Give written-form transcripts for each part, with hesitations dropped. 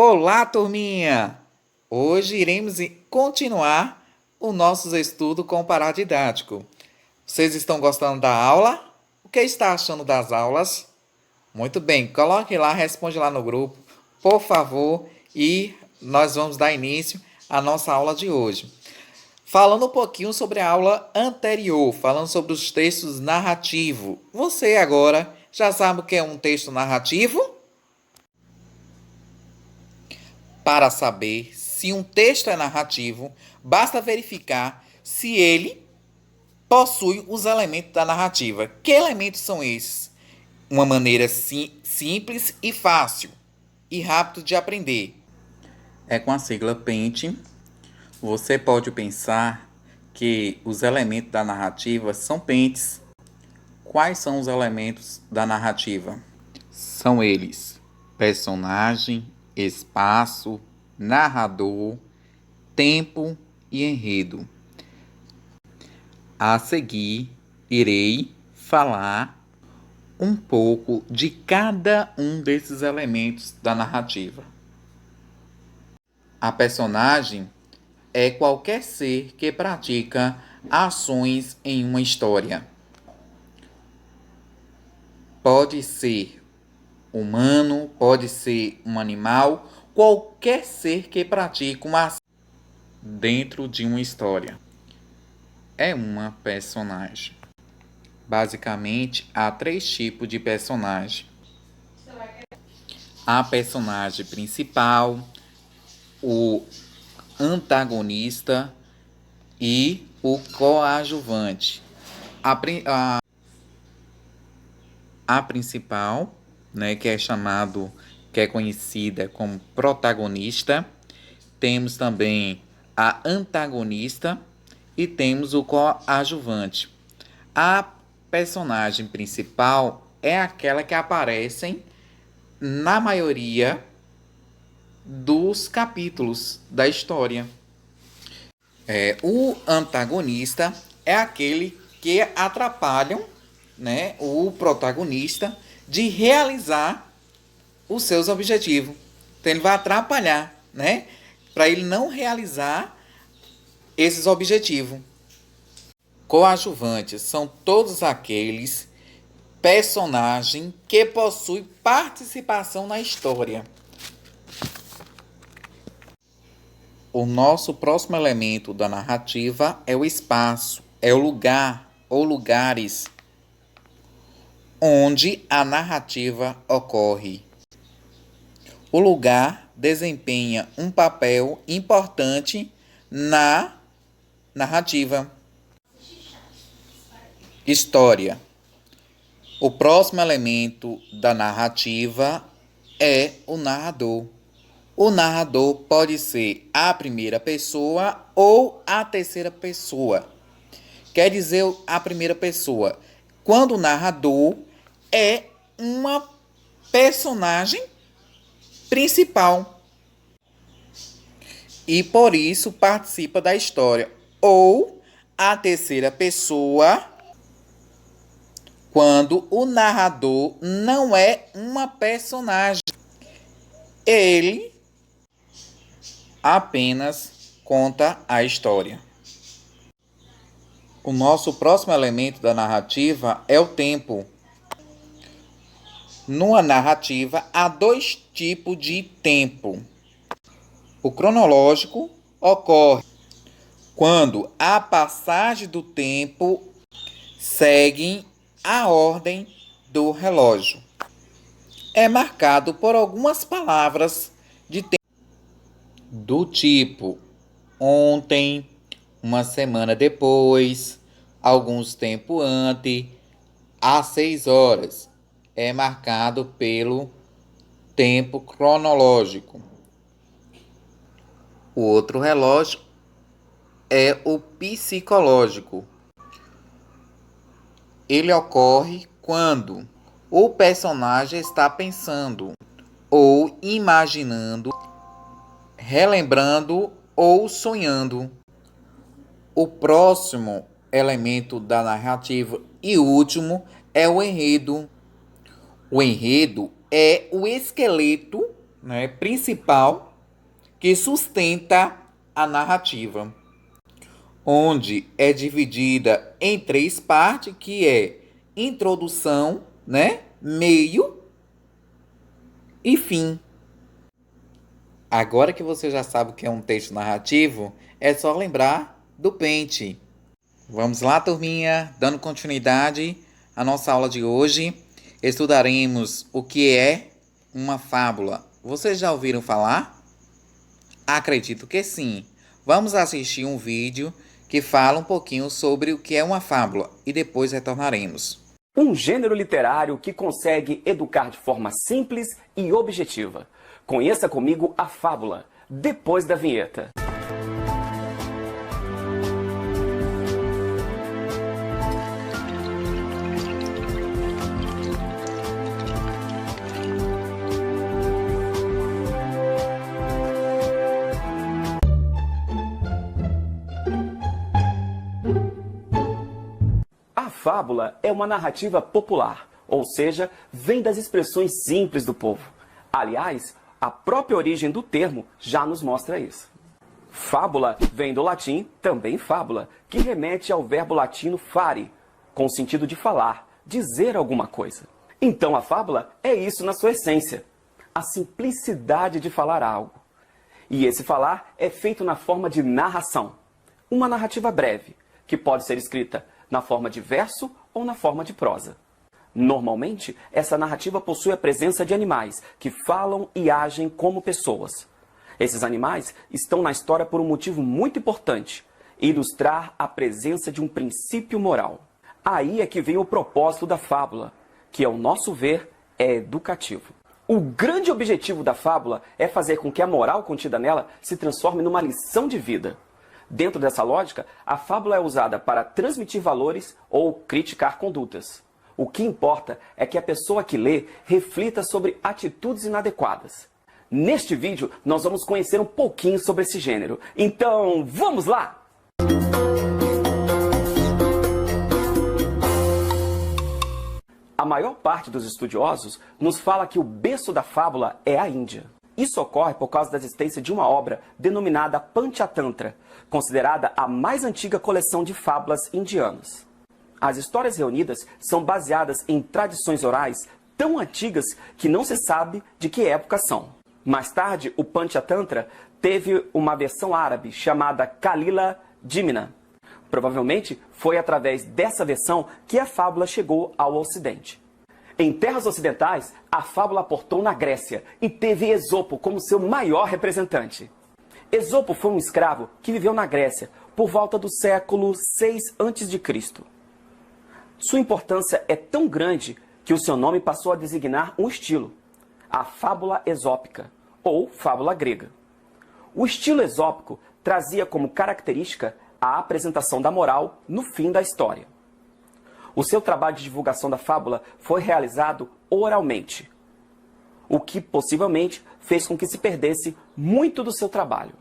Olá, turminha! Hoje iremos continuar o nosso estudo com o paradidático. Vocês estão gostando da aula? O que está achando das aulas? Muito bem, coloque lá, responde lá no grupo, por favor, e nós vamos dar início à nossa aula de hoje. Falando um pouquinho sobre a aula anterior, falando sobre os textos narrativos. Você agora já sabe o que é um texto narrativo? Para saber se um texto é narrativo, basta verificar se ele possui os elementos da narrativa. Que elementos são esses? Uma maneira simples e fácil e rápido de aprender. É com a sigla PENT. Você pode pensar que os elementos da narrativa são pentes. Quais são os elementos da narrativa? São eles: personagem, espaço, narrador, tempo e enredo. A seguir, irei falar um pouco de cada um desses elementos da narrativa. A personagem é qualquer ser que pratica ações em uma história. Pode ser humano, pode ser um animal, qualquer ser que pratique uma ação dentro de uma história é uma personagem. Basicamente, há 3 tipos de personagem. A personagem principal, o antagonista e o coadjuvante. A principal, né, que é conhecida como protagonista. Temos também a antagonista e temos o coadjuvante. A personagem principal é aquela que aparece na maioria dos capítulos da história. O antagonista é aquele que atrapalham, né, o protagonista de realizar os seus objetivos. Então ele vai atrapalhar, né, para ele não realizar esses objetivos. Coadjuvantes são todos aqueles personagens que possuem participação na história. O nosso próximo elemento da narrativa é o espaço, é o lugar ou lugares onde a narrativa ocorre. O lugar desempenha um papel importante na narrativa. História. O próximo elemento da narrativa é o narrador. O narrador pode ser a primeira pessoa ou a terceira pessoa. Quer dizer, a primeira pessoa, quando o narrador é uma personagem principal e por isso participa da história. Ou a terceira pessoa, quando o narrador não é uma personagem, ele apenas conta a história. O nosso próximo elemento da narrativa é o tempo. Numa narrativa, há 2 tipos de tempo. O cronológico ocorre quando a passagem do tempo segue a ordem do relógio. É marcado por algumas palavras de tempo do tipo ontem, uma semana depois, alguns tempo antes, às 6 horas. É marcado pelo tempo cronológico. O outro relógio é o psicológico. Ele ocorre quando o personagem está pensando ou imaginando, relembrando ou sonhando. O próximo elemento da narrativa e último é o enredo. O enredo é o esqueleto né, principal que sustenta a narrativa, onde é dividida em 3 partes, que é introdução, né, meio e fim. Agora que você já sabe o que é um texto narrativo, é só lembrar do pente. Vamos lá, turminha, dando continuidade à nossa aula de hoje. Estudaremos o que é uma fábula. Vocês já ouviram falar? Acredito que sim. Vamos assistir um vídeo que fala um pouquinho sobre o que é uma fábula e depois retornaremos. Um gênero literário que consegue educar de forma simples e objetiva. Conheça comigo a fábula, depois da vinheta. A fábula é uma narrativa popular, ou seja, vem das expressões simples do povo. Aliás, a própria origem do termo já nos mostra isso. Fábula vem do latim, também fábula, que remete ao verbo latino fare, com o sentido de falar, dizer alguma coisa. Então a fábula é isso na sua essência, a simplicidade de falar algo. E esse falar é feito na forma de narração, uma narrativa breve, que pode ser escrita na forma de verso ou na forma de prosa. Normalmente, essa narrativa possui a presença de animais que falam e agem como pessoas. Esses animais estão na história por um motivo muito importante: ilustrar a presença de um princípio moral. Aí é que vem o propósito da fábula, que, ao nosso ver, é educativo. O grande objetivo da fábula é fazer com que a moral contida nela se transforme numa lição de vida. Dentro dessa lógica, a fábula é usada para transmitir valores ou criticar condutas. O que importa é que a pessoa que lê reflita sobre atitudes inadequadas. Neste vídeo, nós vamos conhecer um pouquinho sobre esse gênero. Então, vamos lá! A maior parte dos estudiosos nos fala que o berço da fábula é a Índia. Isso ocorre por causa da existência de uma obra denominada Panchatantra, considerada a mais antiga coleção de fábulas indianas. As histórias reunidas são baseadas em tradições orais tão antigas que não se sabe de que época são. Mais tarde, o Panchatantra teve uma versão árabe chamada Kalila Dimna. Provavelmente foi através dessa versão que a fábula chegou ao Ocidente. Em terras ocidentais, a fábula aportou na Grécia e teve Esopo como seu maior representante. Esopo foi um escravo que viveu na Grécia por volta do século 6 a.C. Sua importância é tão grande que o seu nome passou a designar um estilo, a fábula esópica, ou fábula grega. O estilo esópico trazia como característica a apresentação da moral no fim da história. O seu trabalho de divulgação da fábula foi realizado oralmente, o que possivelmente fez com que se perdesse muito do seu trabalho.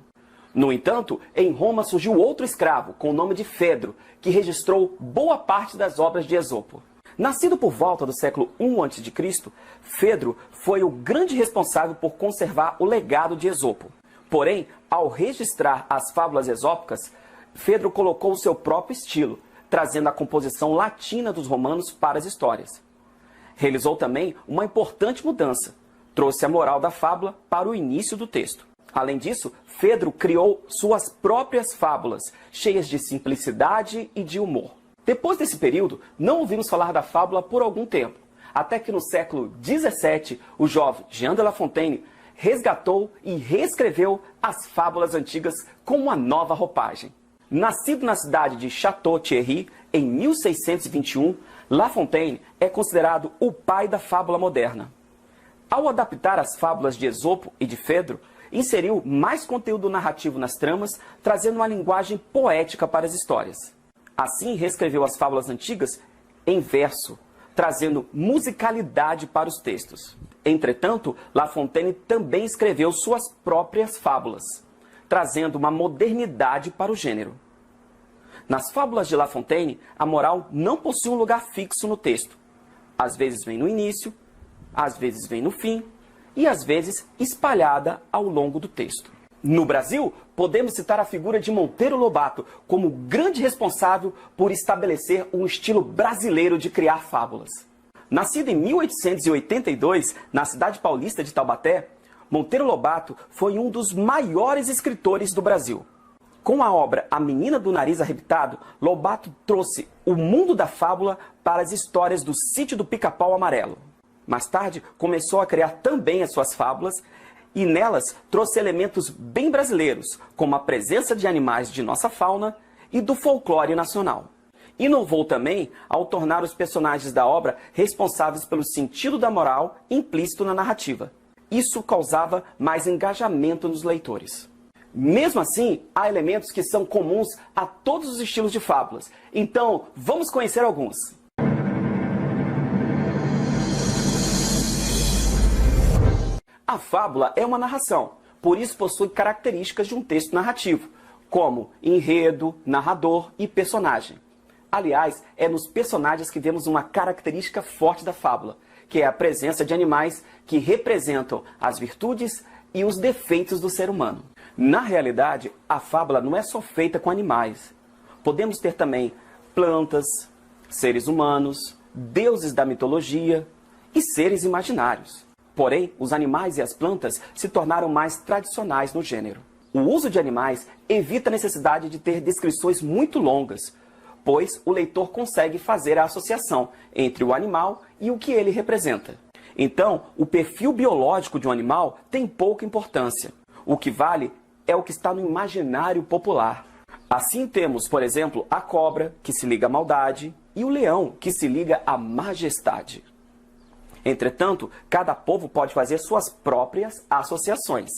No entanto, em Roma surgiu outro escravo, com o nome de Fedro, que registrou boa parte das obras de Esopo. Nascido por volta do século I a.C., Fedro foi o grande responsável por conservar o legado de Esopo. Porém, ao registrar as fábulas esópicas, Fedro colocou o seu próprio estilo, trazendo a composição latina dos romanos para as histórias. Realizou também uma importante mudança, trouxe a moral da fábula para o início do texto. Além disso, Fedro criou suas próprias fábulas, cheias de simplicidade e de humor. Depois desse período, não ouvimos falar da fábula por algum tempo, até que no século XVII, o jovem Jean de La Fontaine resgatou e reescreveu as fábulas antigas com uma nova roupagem. Nascido na cidade de Château-Thierry, em 1621, La Fontaine é considerado o pai da fábula moderna. Ao adaptar as fábulas de Esopo e de Fedro, inseriu mais conteúdo narrativo nas tramas, trazendo uma linguagem poética para as histórias. Assim, reescreveu as fábulas antigas em verso, trazendo musicalidade para os textos. Entretanto, La Fontaine também escreveu suas próprias fábulas, trazendo uma modernidade para o gênero. Nas fábulas de La Fontaine, a moral não possui um lugar fixo no texto. Às vezes vem no início, às vezes vem no fim, e às vezes espalhada ao longo do texto. No Brasil, podemos citar a figura de Monteiro Lobato como grande responsável por estabelecer um estilo brasileiro de criar fábulas. Nascido em 1882, na cidade paulista de Taubaté, Monteiro Lobato foi um dos maiores escritores do Brasil. Com a obra A Menina do Nariz Arrebitado, Lobato trouxe o mundo da fábula para as histórias do Sítio do Pica-Pau Amarelo. Mais tarde, começou a criar também as suas fábulas e nelas trouxe elementos bem brasileiros, como a presença de animais de nossa fauna e do folclore nacional. Inovou também ao tornar os personagens da obra responsáveis pelo sentido da moral implícito na narrativa. Isso causava mais engajamento nos leitores. Mesmo assim, há elementos que são comuns a todos os estilos de fábulas. Então, vamos conhecer alguns. A fábula é uma narração, por isso possui características de um texto narrativo, como enredo, narrador e personagem. Aliás, é nos personagens que vemos uma característica forte da fábula, que é a presença de animais que representam as virtudes e os defeitos do ser humano. Na realidade, a fábula não é só feita com animais. Podemos ter também plantas, seres humanos, deuses da mitologia e seres imaginários. Porém, os animais e as plantas se tornaram mais tradicionais no gênero. O uso de animais evita a necessidade de ter descrições muito longas, pois o leitor consegue fazer a associação entre o animal e o que ele representa. Então, o perfil biológico de um animal tem pouca importância. O que vale é o que está no imaginário popular. Assim temos, por exemplo, a cobra, que se liga à maldade, e o leão, que se liga à majestade. Entretanto, cada povo pode fazer suas próprias associações,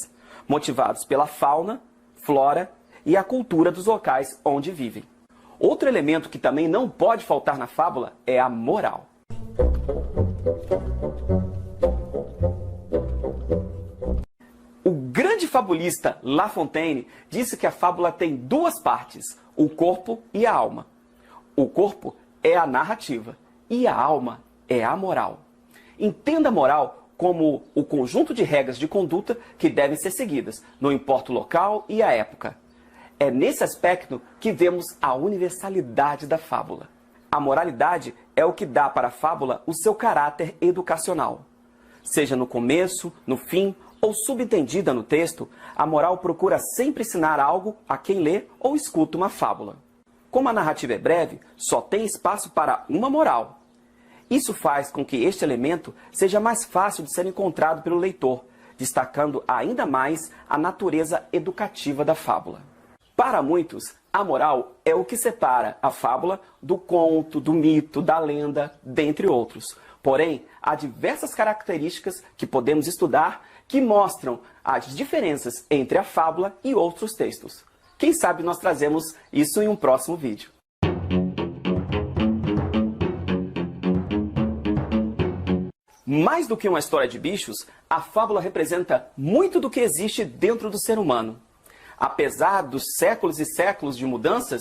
motivados pela fauna, flora e a cultura dos locais onde vivem. Outro elemento que também não pode faltar na fábula é a moral. O grande fabulista La Fontaine disse que a fábula tem duas partes, o corpo e a alma. O corpo é a narrativa e a alma é a moral. Entenda a moral como o conjunto de regras de conduta que devem ser seguidas, não importa o local e a época. É nesse aspecto que vemos a universalidade da fábula. A moralidade é o que dá para a fábula o seu caráter educacional. Seja no começo, no fim ou subentendida no texto, a moral procura sempre ensinar algo a quem lê ou escuta uma fábula. Como a narrativa é breve, só tem espaço para uma moral. Isso faz com que este elemento seja mais fácil de ser encontrado pelo leitor, destacando ainda mais a natureza educativa da fábula. Para muitos, a moral é o que separa a fábula do conto, do mito, da lenda, dentre outros. Porém, há diversas características que podemos estudar que mostram as diferenças entre a fábula e outros textos. Quem sabe nós trazemos isso em um próximo vídeo. Mais do que uma história de bichos, a fábula representa muito do que existe dentro do ser humano. Apesar dos séculos e séculos de mudanças,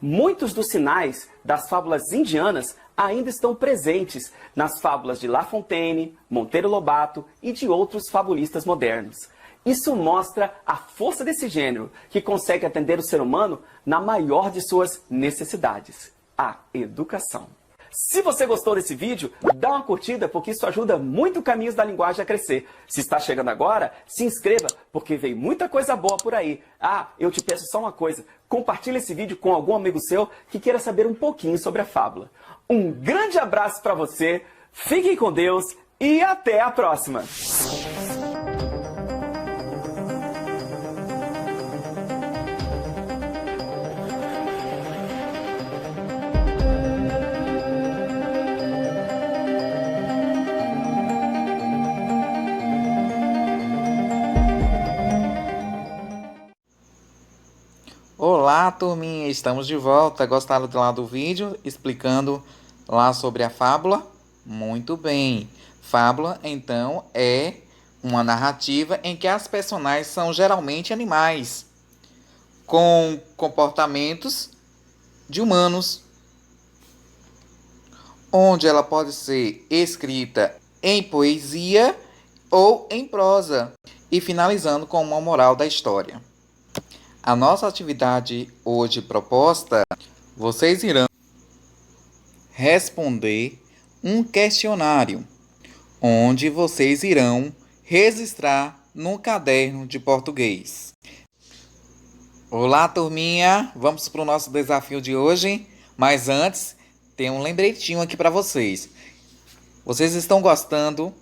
muitos dos sinais das fábulas indianas ainda estão presentes nas fábulas de La Fontaine, Monteiro Lobato e de outros fabulistas modernos. Isso mostra a força desse gênero, que consegue atender o ser humano na maior de suas necessidades, a educação. Se você gostou desse vídeo, dá uma curtida, porque isso ajuda muito o Caminhos da Linguagem a crescer. Se está chegando agora, se inscreva, porque vem muita coisa boa por aí. Ah, eu te peço só uma coisa, compartilhe esse vídeo com algum amigo seu que queira saber um pouquinho sobre a fábula. Um grande abraço para você, fiquem com Deus e até a próxima! Olá, turminha, estamos de volta. Gostaram lá do vídeo explicando lá sobre a fábula? Muito bem. Fábula, então, é uma narrativa em que as personagens são geralmente animais, com comportamentos de humanos, onde ela pode ser escrita em poesia ou em prosa, e finalizando com uma moral da história. A nossa atividade hoje proposta, vocês irão responder um questionário, onde vocês irão registrar no caderno de português. Olá, turminha! Vamos para o nosso desafio de hoje, mas antes, tem um lembretinho aqui para vocês. Vocês estão gostando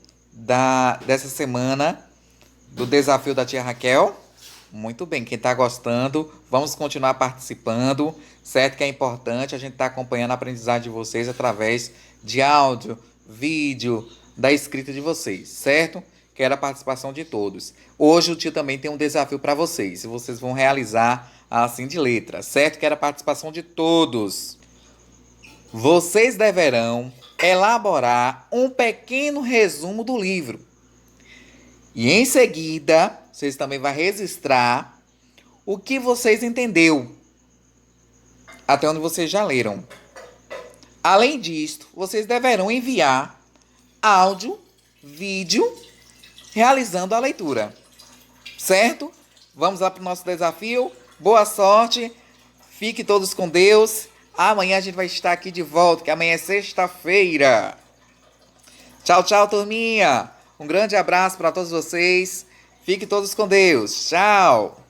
dessa semana do desafio da tia Raquel? Muito bem, quem está gostando, vamos continuar participando, certo? Que é importante a gente estar acompanhando a aprendizagem de vocês através de áudio, vídeo, da escrita de vocês, certo? Quero a participação de todos. Hoje o tio também tem um desafio para vocês, e vocês vão realizar assim de letra, certo? Quero a participação de todos. Vocês deverão elaborar um pequeno resumo do livro. E em seguida, vocês também vão registrar o que vocês entenderam, até onde vocês já leram. Além disto, vocês deverão enviar áudio, vídeo, realizando a leitura. Certo? Vamos lá para o nosso desafio. Boa sorte. Fiquem todos com Deus. Amanhã a gente vai estar aqui de volta, que amanhã é sexta-feira. Tchau, tchau, turminha. Um grande abraço para todos vocês. Fiquem todos com Deus. Tchau.